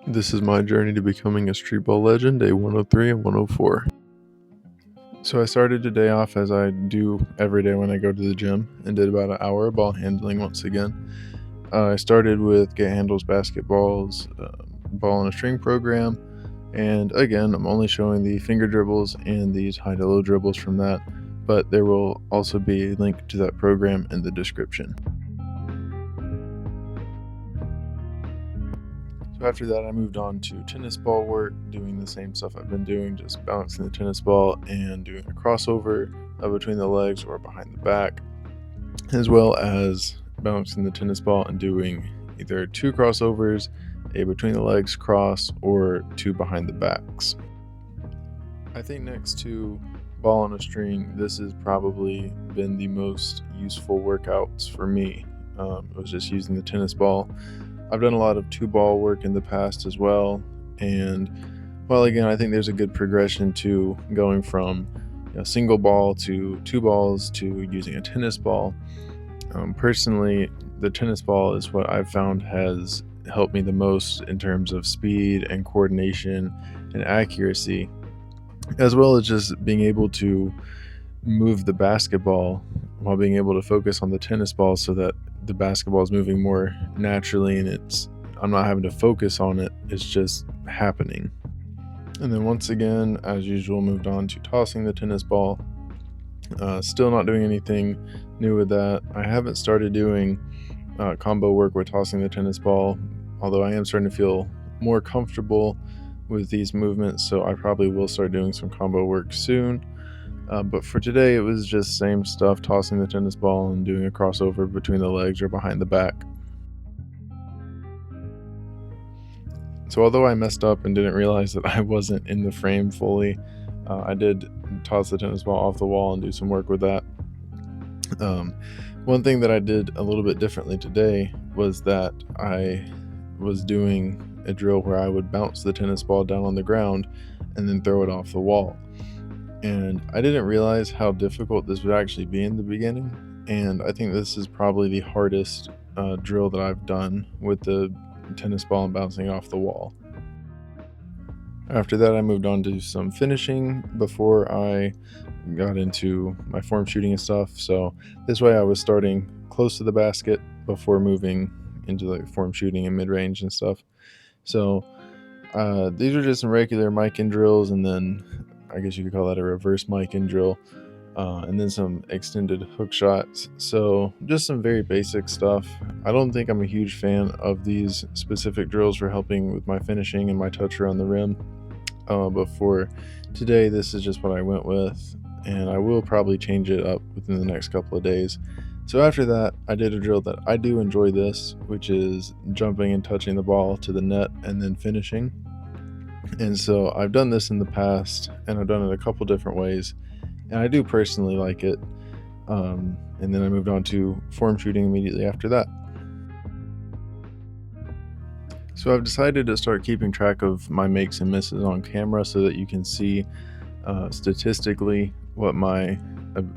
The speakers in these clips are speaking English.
This is my journey to becoming a Streetball legend, day 103 and 104. So I started today off as I do every day when I go to the gym and did about an hour of ball handling once again. I started with DoubleCrossedBasketball's ball on a string program, and again I'm only showing the finger dribbles and these high to low dribbles from that, but there will also be a link to that program in the description. So after that, I moved on to tennis ball work, doing the same stuff I've been doing, just balancing the tennis ball and doing a crossover between the legs or behind the back, as well as balancing the tennis ball and doing either 2 crossovers, a between the legs cross, or 2 behind the backs. I think next to ball on a string, this has probably been the most useful workouts for me. It was just using the tennis ball. I've done a lot of 2-ball work in the past as well, and well, again, I think there's a good progression to going from single ball to 2 balls to using a tennis ball. Personally, the tennis ball is what I've found has helped me the most in terms of speed and coordination and accuracy, as well as just being able to move the basketball while being able to focus on the tennis ball so that the basketball is moving more naturally and I'm not having to focus on it, it's just happening. And then once again, as usual, moved on to tossing the tennis ball. Still not doing anything new with that. I haven't started doing combo work with tossing the tennis ball, although I am starting to feel more comfortable with these movements, so I probably will start doing some combo work soon. But for today, it was just same stuff, tossing the tennis ball and doing a crossover between the legs or behind the back. So although I messed up and didn't realize that I wasn't in the frame fully, I did toss the tennis ball off the wall and do some work with that. One thing that I did a little bit differently today was that I was doing a drill where I would bounce the tennis ball down on the ground and then throw it off the wall. And I didn't realize how difficult this would actually be in the beginning, and I think this is probably the hardest drill that I've done with the tennis ball and bouncing off the wall. After that, I moved on to some finishing before I got into my form shooting and stuff, so this way I was starting close to the basket before moving into like form shooting and mid-range and stuff. So these are just some regular mic-in drills, and then I guess you could call that a reverse mic-in drill, and then some extended hook shots. So just some very basic stuff. I don't think I'm a huge fan of these specific drills for helping with my finishing and my touch around the rim, but for today, this is just what I went with, and I will probably change it up within the next couple of days. So after that, I did a drill that I do enjoy this, which is jumping and touching the ball to the net and then finishing. And so I've done this in the past, and I've done it a couple different ways, and I do personally like it. And then I moved on to form shooting immediately after that. So I've decided to start keeping track of my makes and misses on camera so that you can see statistically what my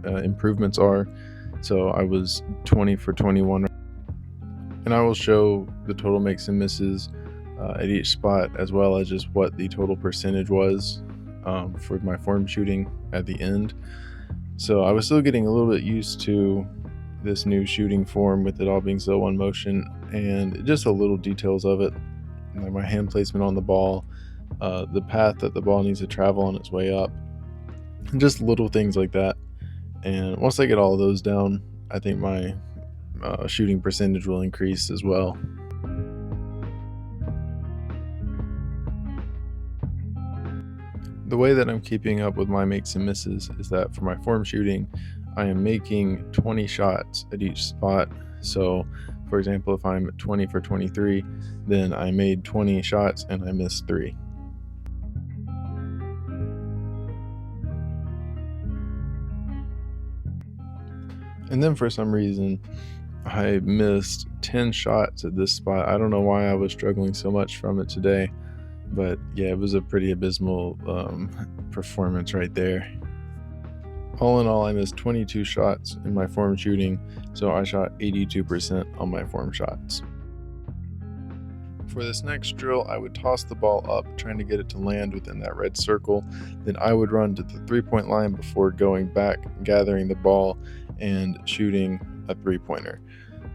improvements are. So I was 20 for 21, and I will show the total makes and misses at each spot, as well as just what the total percentage was for my form shooting at the end. So I was still getting a little bit used to this new shooting form with it all being so one motion, and just the little details of it, like my hand placement on the ball, the path that the ball needs to travel on its way up, and just little things like that. And once I get all of those down, I think my shooting percentage will increase as well. The way that I'm keeping up with my makes and misses is that for my form shooting, I am making 20 shots at each spot. So, for example, if I'm 20 for 23, then I made 20 shots and I missed 3. And then for some reason, I missed 10 shots at this spot. I don't know why I was struggling so much from it today. But yeah, it was a pretty abysmal performance right there. All in all, I missed 22 shots in my form shooting, so I shot 82% on my form shots. For this next drill, I would toss the ball up, trying to get it to land within that red circle. Then I would run to the 3-point line before going back, gathering the ball, and shooting a 3-pointer.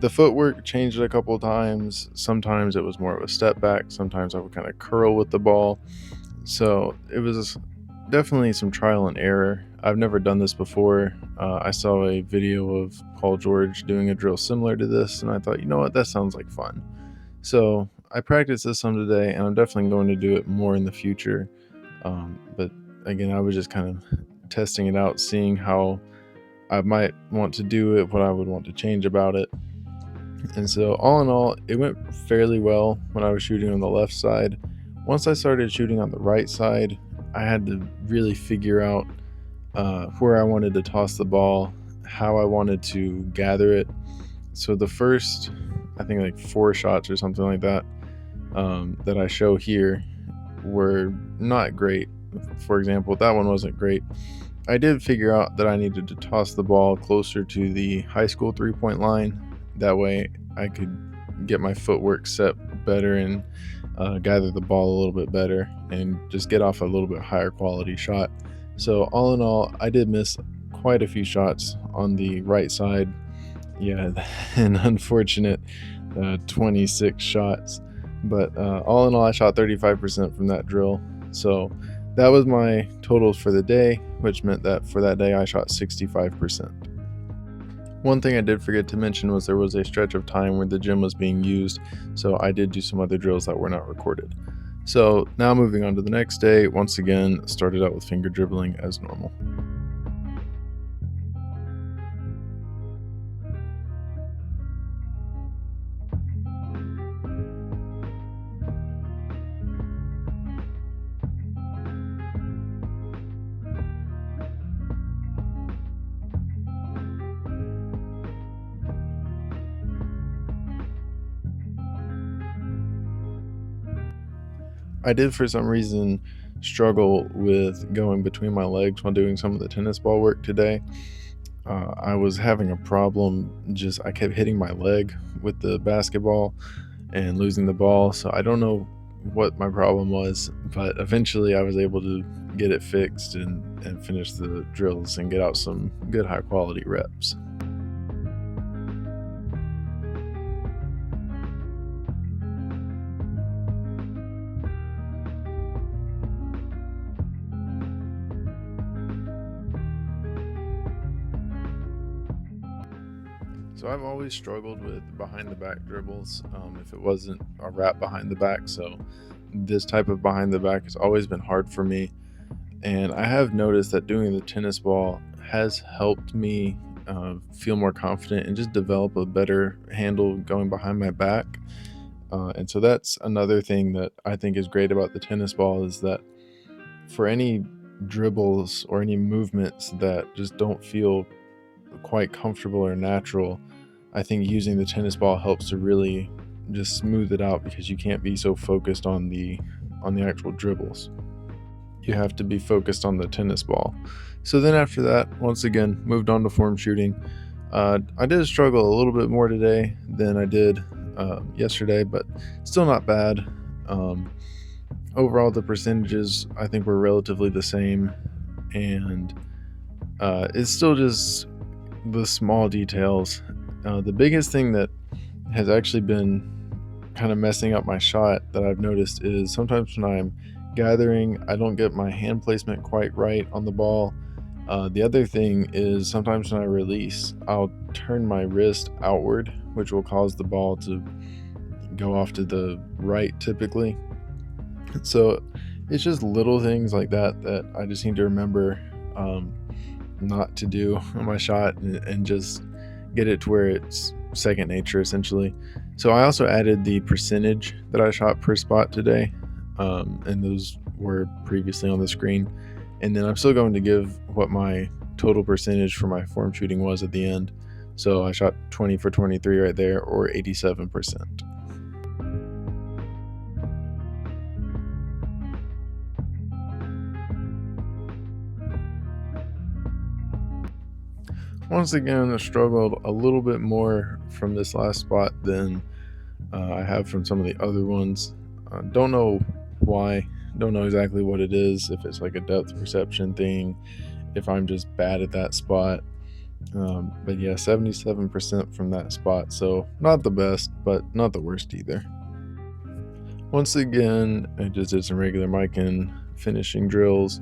The footwork changed a couple of times. Sometimes it was more of a step back. Sometimes I would kind of curl with the ball. So it was definitely some trial and error. I've never done this before. I saw a video of Paul George doing a drill similar to this, and I thought, you know what, that sounds like fun. So I practiced this some today, and I'm definitely going to do it more in the future. But again, I was just kind of testing it out, seeing how I might want to do it, what I would want to change about it. And so all in all, it went fairly well when I was shooting on the left side. Once I started shooting on the right side, I had to really figure out where I wanted to toss the ball, how I wanted to gather it. So the first, I think like 4 shots or something like that, that I show here were not great. For example, that one wasn't great. I did figure out that I needed to toss the ball closer to the high school 3-point line. That way I could get my footwork set better and gather the ball a little bit better and just get off a little bit higher quality shot. So all in all, I did miss quite a few shots on the right side. Yeah, an unfortunate 26 shots. But all in all, I shot 35% from that drill. So that was my totals for the day, which meant that for that day I shot 65%. One thing I did forget to mention was there was a stretch of time where the gym was being used, so I did do some other drills that were not recorded. So now moving on to the next day, once again started out with finger dribbling as normal. I did for some reason struggle with going between my legs while doing some of the tennis ball work today. I was having a problem, I kept hitting my leg with the basketball and losing the ball. So I don't know what my problem was, but eventually I was able to get it fixed and finish the drills and get out some good high quality reps. So I've always struggled with behind the back dribbles if it wasn't a wrap behind the back. So this type of behind the back has always been hard for me. And I have noticed that doing the tennis ball has helped me feel more confident and just develop a better handle going behind my back. And so that's another thing that I think is great about the tennis ball, is that for any dribbles or any movements that just don't feel quite comfortable or natural, I think using the tennis ball helps to really just smooth it out, because you can't be so focused on the actual dribbles. You have to be focused on the tennis ball. So then after that, once again, moved on to form shooting. I did struggle a little bit more today than I did yesterday, but still not bad. Overall, the percentages I think were relatively the same, and it's still just the small details. The biggest thing that has actually been kind of messing up my shot that I've noticed is sometimes when I'm gathering, I don't get my hand placement quite right on the ball. The other thing is sometimes when I release, I'll turn my wrist outward, which will cause the ball to go off to the right typically. So it's just little things like that that I just need to remember not to do on my shot, and just get it to where it's second nature essentially. So I also added the percentage that I shot per spot today, and those were previously on the screen. And then I'm still going to give what my total percentage for my form shooting was at the end. So I shot 20 for 23 right there, or 87%. Once again, I struggled a little bit more from this last spot than I have from some of the other ones. Don't know why, don't know exactly what it is, if it's like a depth perception thing, if I'm just bad at that spot. But yeah, 77% from that spot, so not the best, but not the worst either. Once again, I just did some regular mic and finishing drills.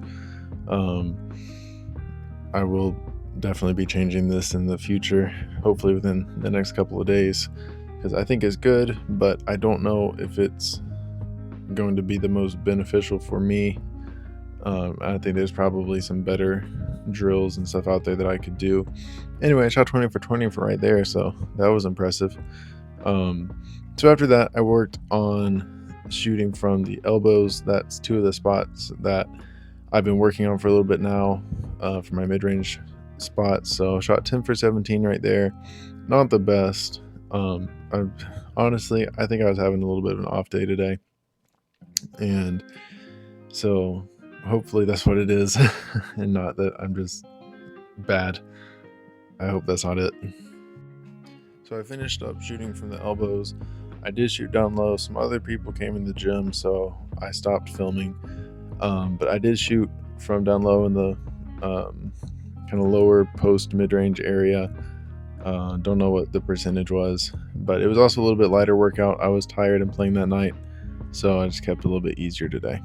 I will definitely be changing this in the future, hopefully within the next couple of days, because I think it's good, but I don't know if it's going to be the most beneficial for me. I think there's probably some better drills and stuff out there that I could do. Anyway, I shot 20 for 20 for right there, so that was impressive. So after that, I worked on shooting from the elbows. That's two of the spots that I've been working on for a little bit now, for my mid-range spots. So shot 10 for 17 right there. Not the best. Honestly, I think I was having a little bit of an off day today, and so hopefully that's what it is and not that I'm just bad. I hope that's not it. So I finished up shooting from the elbows. I did shoot down low. Some other people came in the gym, so I stopped filming. But I did shoot from down low in the kind of lower post mid-range area. Don't know what the percentage was, but it was also a little bit lighter workout. I was tired and playing that night, so I just kept it a little bit easier today.